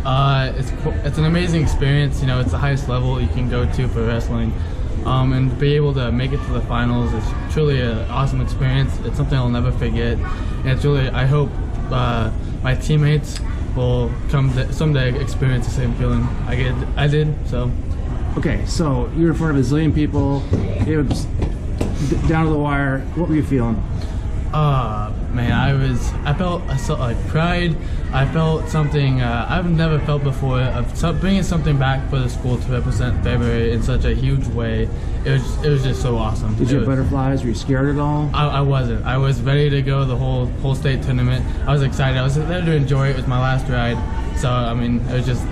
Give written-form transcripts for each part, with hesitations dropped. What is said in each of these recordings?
It's an amazing experience. You know, it's the highest level you can go to for wrestling, and to be able to make it to the finals is truly an awesome experience. It's something I'll never forget, and it's really, I hope my teammates will someday experience the same feeling I did. So. Okay, so you're in front of a zillion people. It was down to the wire. What were you feeling? Man, I felt like pride. I felt something I've never felt before, of bringing something back for the school to represent February in such a huge way. It was just so awesome. Did you have butterflies? Were you scared at all? I wasn't. I was ready to go the whole state tournament. I was excited. I was there to enjoy it. It was my last ride. So, I mean, it was just,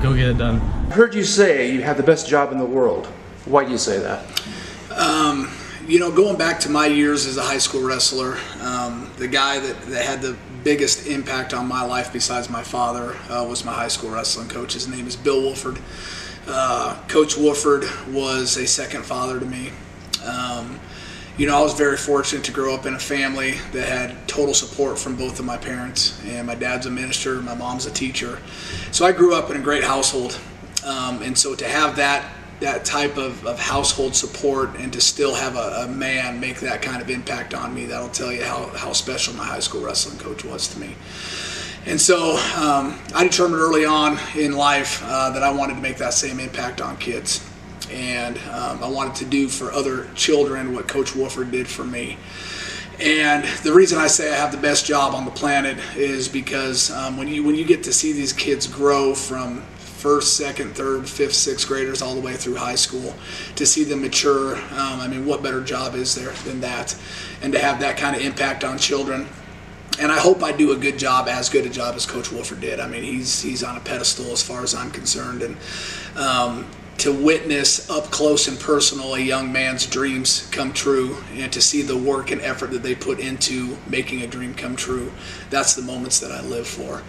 go get it done. I heard you say you have the best job in the world. Why do you say that? Going back to my years as a high school wrestler, the guy that had the biggest impact on my life besides my father was my high school wrestling coach. His name is Bill Wolford. Coach Wolford was a second father to me. I was very fortunate to grow up in a family that had total support from both of my parents. And my dad's a minister, my mom's a teacher. So I grew up in a great household. And so to have that type of household support and to still have a man make that kind of impact on me, that'll tell you how special my high school wrestling coach was to me. And so I determined early on in life that I wanted to make that same impact on kids. And I wanted to do for other children what Coach Wolford did for me. And the reason I say I have the best job on the planet is because when you get to see these kids grow from first, second, third, fifth, sixth graders all the way through high school, to see them mature, what better job is there than that? And to have that kind of impact on children. And I hope I do as good a job as Coach Wolford did. I mean, he's on a pedestal as far as I'm concerned. And to witness up close and personal a young man's dreams come true, and to see the work and effort that they put into making a dream come true, that's the moments that I live for.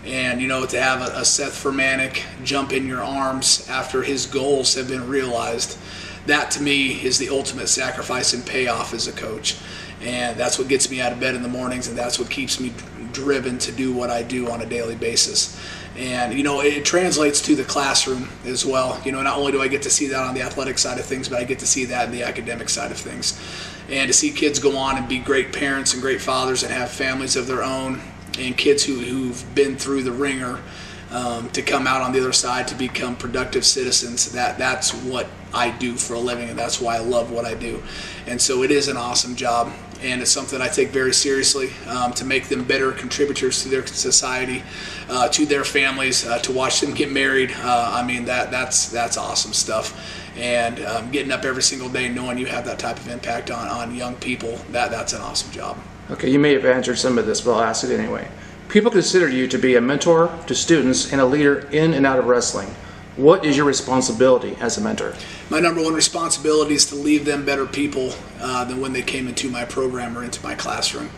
And, to have a Seth Firmanik jump in your arms after his goals have been realized, that to me is the ultimate sacrifice and payoff as a coach. And that's what gets me out of bed in the mornings, and that's what keeps me driven to do what I do on a daily basis. And, it translates to the classroom as well. Not only do I get to see that on the athletic side of things, but I get to see that in the academic side of things. And to see kids go on and be great parents and great fathers and have families of their own, and kids who've been through the ringer to come out on the other side to become productive citizens, that's what I do for a living, and that's why I love what I do. And so it is an awesome job, and it's something I take very seriously, to make them better contributors to their society, to their families, to watch them get married. That's awesome stuff. And getting up every single day knowing you have that type of impact on young people, that's an awesome job. Okay, you may have answered some of this, but I'll ask it anyway. People consider you to be a mentor to students and a leader in and out of wrestling. What is your responsibility as a mentor? My number one responsibility is to leave them better people than when they came into my program or into my classroom.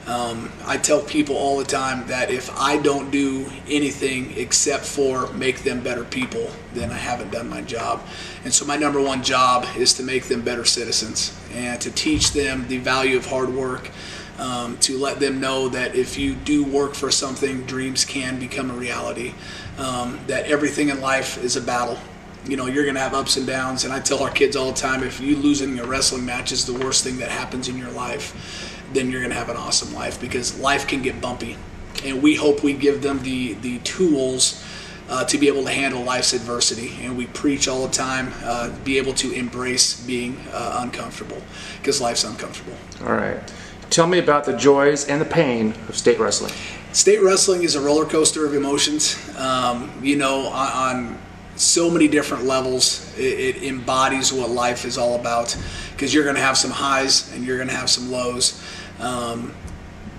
I tell people all the time that if I don't do anything except for make them better people, then I haven't done my job. And so my number one job is to make them better citizens and to teach them the value of hard work, to let them know that if you do work for something, dreams can become a reality, that everything in life is a battle. You're going to have ups and downs, and I tell our kids all the time, if you losing a wrestling match is the worst thing that happens in your life, then you're going to have an awesome life, because life can get bumpy. And we hope we give them the tools to be able to handle life's adversity. And we preach all the time, be able to embrace being uncomfortable, because life's uncomfortable. All right. Tell me about the joys and the pain of state wrestling. State wrestling is a roller coaster of emotions. On so many different levels, it embodies what life is all about, because you're going to have some highs and you're going to have some lows.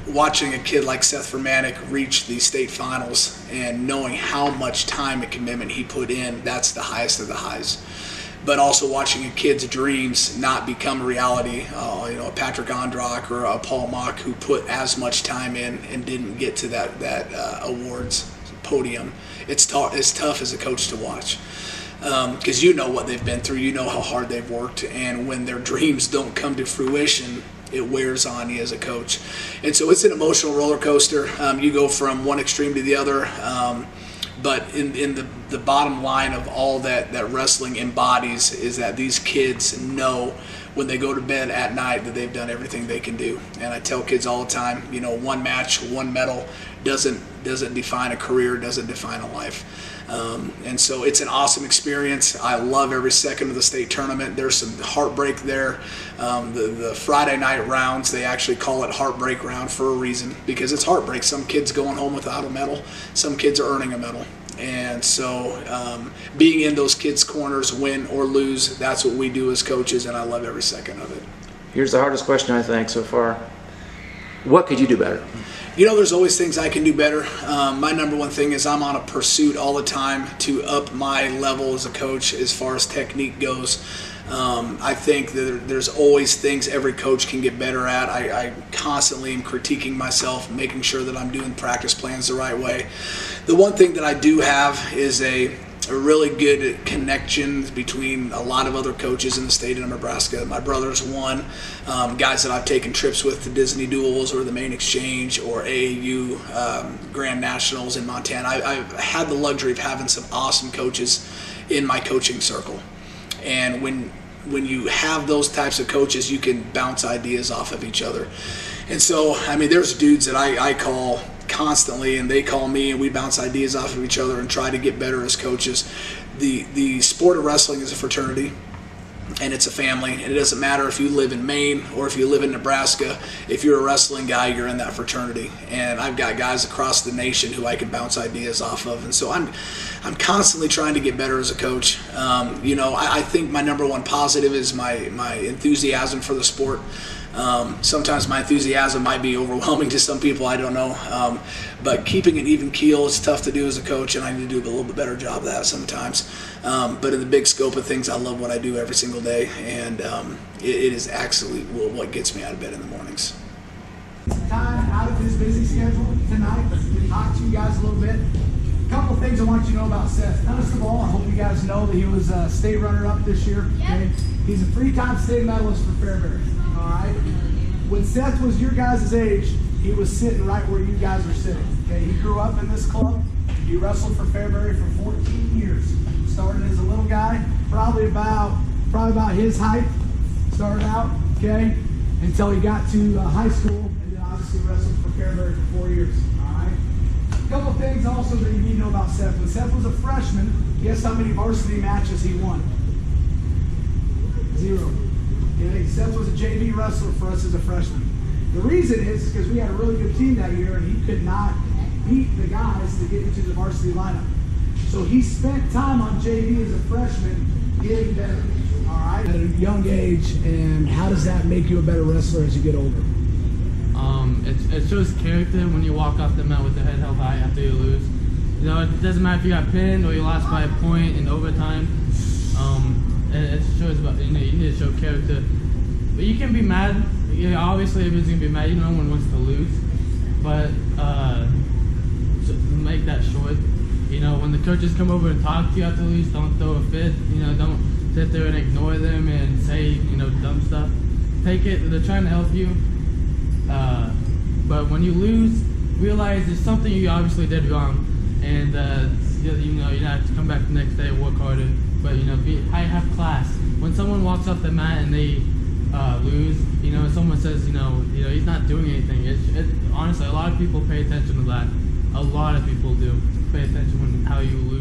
Watching a kid like Seth Firmanik reach the state finals and knowing how much time and commitment he put in, that's the highest of the highs. But also watching a kid's dreams not become a reality, a Patrick Ondrock or a Paul Mock who put as much time in and didn't get to that awards podium. It's tough as a coach to watch, because you know what they've been through, you know how hard they've worked, and when their dreams don't come to fruition, it wears on you as a coach. And so it's an emotional roller coaster. You go from one extreme to the other. But in the bottom line of all that wrestling embodies is that these kids know when they go to bed at night that they've done everything they can do. And I tell kids all the time, one match, one medal doesn't define a career, doesn't define a life. And so it's an awesome experience. I love every second of the state tournament. There's some heartbreak there. The Friday night rounds, they actually call it heartbreak round for a reason, because it's heartbreak. Some kids going home without a medal, some kids are earning a medal. And so being in those kids' corners, win or lose, that's what we do as coaches, and I love every second of it. Here's the hardest question, I think, so far. What could you do better? There's always things I can do better. My number one thing is I'm on a pursuit all the time to up my level as a coach as far as technique goes. I think that there's always things every coach can get better at. I constantly am critiquing myself, making sure that I'm doing practice plans the right way. The one thing that I do have is a really good connection between a lot of other coaches in the state of Nebraska. My brother's one, guys that I've taken trips with to Disney Duels or the Main Exchange or AAU Grand Nationals in Montana. I've had the luxury of having some awesome coaches in my coaching circle. And when you have those types of coaches, you can bounce ideas off of each other. And so, there's dudes that I call constantly, and they call me, and we bounce ideas off of each other and try to get better as coaches. The sport of wrestling is a fraternity, and it's a family, and it doesn't matter if you live in Maine or if you live in Nebraska. If you're a wrestling guy, you're in that fraternity, and I've got guys across the nation who I can bounce ideas off of, and so I'm constantly trying to get better as a coach. I think my number one positive is my enthusiasm for the sport. Sometimes my enthusiasm might be overwhelming to some people, I don't know. But keeping an even keel is tough to do as a coach, and I need to do a little bit better job of that sometimes. But in the big scope of things, I love what I do every single day, and it is actually what gets me out of bed in the mornings. Time out of his busy schedule tonight to talk to you guys a little bit. A couple things I want you to know about Seth. First of all, I hope you guys know that he was a state runner-up this year. Okay? He's a three-time state medalist for Fairbury. All right. When Seth was your guys' age, he was sitting right where you guys are sitting. Okay. He grew up in this club. He wrestled for Fairbury for 14 years. Started as a little guy, probably about his height. Started out, okay, until he got to high school, and then obviously wrestled for Fairbury for 4 years. All right. A couple things also that you need to know about Seth. When Seth was a freshman, guess how many varsity matches he won? 0. Okay, Seth was a JV wrestler for us as a freshman. The reason is because we had a really good team that year, and he could not beat the guys to get into the varsity lineup. So he spent time on JV as a freshman getting better, all right, at a young age. And how does that make you a better wrestler as you get older? It shows character when you walk off the mat with the head held high after you lose. It doesn't matter if you got pinned or you lost by a point in overtime. It shows about, you need to show character. But you can be mad. Obviously everyone's gonna be mad. No one wants to lose. But just make that short. When the coaches come over and talk to you after lose, don't throw a fit. Don't sit there and ignore them and say dumb stuff. Take it. They're trying to help you. But when you lose, realize there's something you obviously did wrong, and you have to come back the next day and work harder. But have class. When someone walks off the mat and they lose, someone says he's not doing anything. Honestly, a lot of people pay attention to that. A lot of people do pay attention when how you lose.